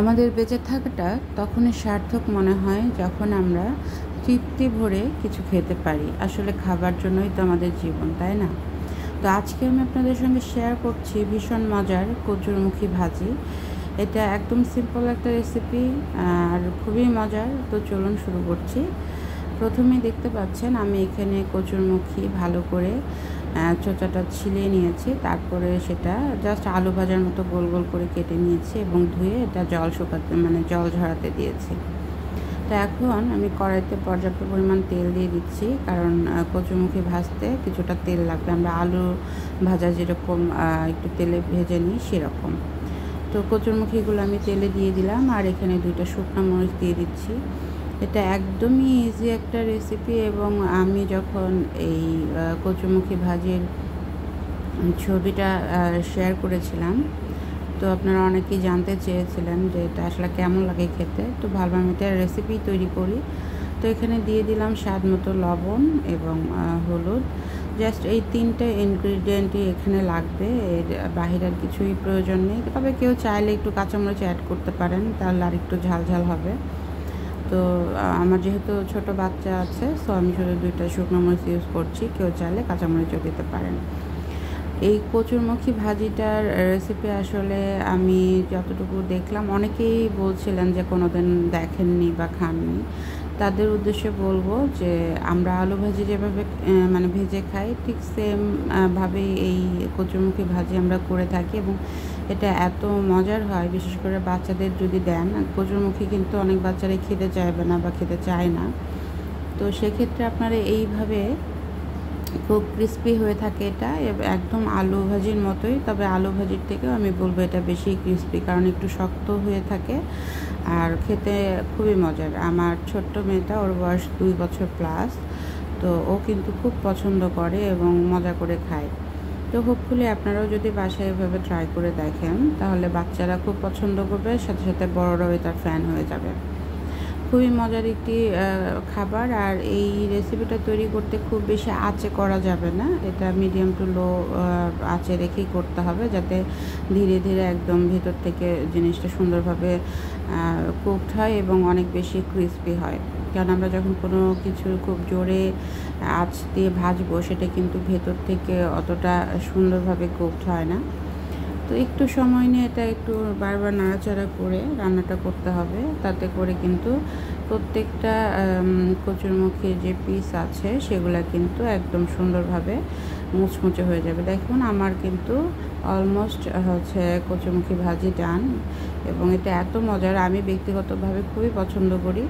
আমাদের বেঁচে থাকাটা তখনই সার্থক মনে হয় যখন আমরা তৃপ্তি ভরে কিছু খেতে পারি। আসলে খাবার জন্যই তো আমাদের জীবন, তাই না? তো আজকে আমি আপনাদের সঙ্গে শেয়ার করছি ভীষণ মজার কচুরমুখী ভাজি। এটা একদম সিম্পল একটা রেসিপি আর খুবই মজার। তো চলুন শুরু করছি। প্রথমেই দেখতে পাচ্ছেন আমি এখানে কচুরমুখী ভালো করে চোচাটা ছিলিয়ে নিয়েছি। তারপরে সেটা জাস্ট আলু ভাজার মতো গোল গোল করে কেটে নিয়েছি এবং ধুয়ে এটা জল ঝরাতে দিয়েছি। তো এখন আমি কড়াইতে পর্যাপ্ত পরিমাণ তেল দিয়ে দিচ্ছি, কারণ কচুরমুখী ভাজতে কিছুটা তেল লাগবে। আমরা আলু ভাজা যেরকম একটু তেলে ভেজে নিই সেরকম। তো কচুরমুখীগুলো আমি তেলে দিয়ে দিলাম আর এখানে 2টা শুকনো মরিচ দিয়ে দিচ্ছি। এটা একদমই ইজি একটা রেসিপি এবং আমি যখন এই কচুরমুখী ভাজির ছবিটা শেয়ার করেছিলাম, তো আপনারা অনেকেই জানতে চেয়েছিলেন যে এটা আসলে কেমন লাগে খেতে। তো ভাবলাম আমি এটা রেসিপি তৈরি করি। তো এখানে দিয়ে দিলাম স্বাদ মতো লবণ এবং হলুদ। জাস্ট এই 3টে ইনগ্রিডিয়েন্টই এখানে লাগবে, এর বাহিরে আর কিছুই প্রয়োজন নেই। তবে কেউ চাইলে একটু কাঁচামরিচ অ্যাড করতে পারেন, তাহলে আর একটু ঝাল ঝাল হবে। তো আমার যেহেতু ছোট বাচ্চা আছে, সো আমি শুধু 2টা শুকনো মরিচ ইউজ করছি। কেউ চাইলে কাঁচামরিচও দিতে পারেন। এই কচুরমুখী ভাজিটার রেসিপি আসলে আমি যতটুকু দেখলাম, অনেকেই বলছিলেন যে কোনোদিন দেখেননি বা খাননি। তাদের উদ্দেশ্যে বলবো যে আমরা আলু ভাজি যেভাবে ভেজে খাই, ঠিক সেম ভাবেই এই কচুরমুখী ভাজি আমরা করে থাকি এবং এটা এত মজার হয়। বিশেষ করে বাচ্চাদের যদি দেন, কচুরমুখী কিন্তু অনেক বাচ্চারাই খেতে চাইবে না বা খেতে চায় না। তো সেক্ষেত্রে আপনারা এইভাবে খুব ক্রিস্পি হয়ে থাকে এটা, একদম আলু ভাজির মতোই। তবে আলু ভাজির থেকেও আমি বলবো এটা বেশি ক্রিস্পি, কারণ একটু শক্ত হয়ে থাকে আর খেতে খুবই মজার। আমার ছোট্ট মেয়েটা, ওর বয়স 2 বছর প্লাস, তো ও কিন্তু খুব পছন্দ করে এবং মজা করে খায়। তো হোপফুলি আপনারাও যদি বাসায় এভাবে ট্রাই করে দেখেন, তাহলে বাচ্চারা খুব পছন্দ করবে, সাথে সাথে বড়রাও এটার ফ্যান হয়ে যাবে। খুবই মজার একটি খাবার। আর এই রেসিপিটা তৈরি করতে খুব বেশি আঁচে করা যাবে না, এটা মিডিয়াম টু লো আঁচে রেখেই করতে হবে, যাতে ধীরে ধীরে একদম ভেতর থেকে জিনিসটা সুন্দরভাবে কুকড হয় এবং অনেক বেশি ক্রিস্পি হয়। কারণ আমরা যখন কোনো কিছু খুব জোরে আঁচ দিয়ে ভাজবো, সেটা কিন্তু ভেতর থেকে অতটা সুন্দরভাবে কুকড হয় না। তো একটু সময় নিয়ে এটা একটু বারবার নাড়াচাড়া করে রান্নাটা করতে হবে, তাতে করে কিন্তু প্রত্যেকটা কচুরমুখীর যে পিস আছে সেগুলো কিন্তু একদম সুন্দরভাবে মুচমুচে হয়ে যাবে। দেখুন আমার কিন্তু অলমোস্ট কচুরমুখী ভাজি ডান এবং এটা এত মজার, আমি ব্যক্তিগতভাবে খুবই পছন্দ করি।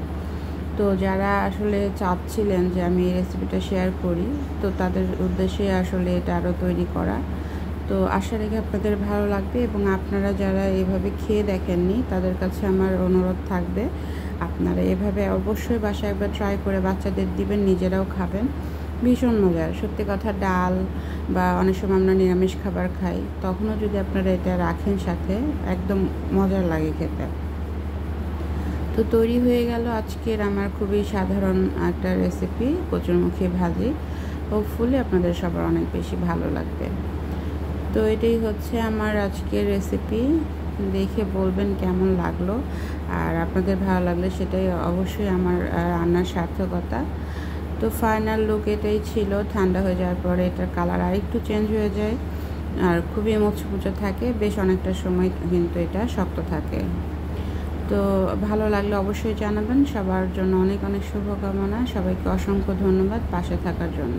তো যারা আসলে চাচ্ছিলেন যে আমি এই রেসিপিটা শেয়ার করি, তো তাদের উদ্দেশ্যে আসলে এটা আরও তৈরি করা। তো আশা রেখে আপনাদের ভালো লাগবে এবং আপনারা যারা এভাবে খেয়ে দেখেননি, তাদের কাছে আমার অনুরোধ থাকবে আপনারা এভাবে অবশ্যই বাসায় একবার ট্রাই করে বাচ্চাদের দিবেন, নিজেরাও খাবেন। ভীষণ মজার, সত্যি কথা। ডাল বা অনেক সময় আমরা নিরামিষ খাবার খাই, তখনও যদি আপনারা এটা রাখেন সাথে, একদম মজার লাগে খেতে। তো তৈরি হয়ে গেল আজকের আমার খুবই সাধারণ একটা রেসিপি, কচুরমুখী ভাজি। হোপফুলি আপনাদের সবার অনেক বেশি ভালো লাগবে। তো এটাই হচ্ছে আমার আজকের রেসিপি। দেখে বলবেন কেমন লাগলো, আর আপনাদের ভালো লাগলে সেটাই অবশ্যই আমার রান্নার সার্থকতা। তো ফাইনাল লুক এটাই ছিল। ঠান্ডা হয়ে যাওয়ার পরে এটার কালার আরেকটু চেঞ্জ হয়ে যায় আর খুবই মুচমুচে থাকে, বেশ অনেকটা সময় কিন্তু এটা শক্ত থাকে। তো ভালো লাগলে অবশ্যই জানাবেন। সবার জন্য অনেক অনেক শুভকামনা। সবাইকে অসংখ্য ধন্যবাদ পাশে থাকার জন্য।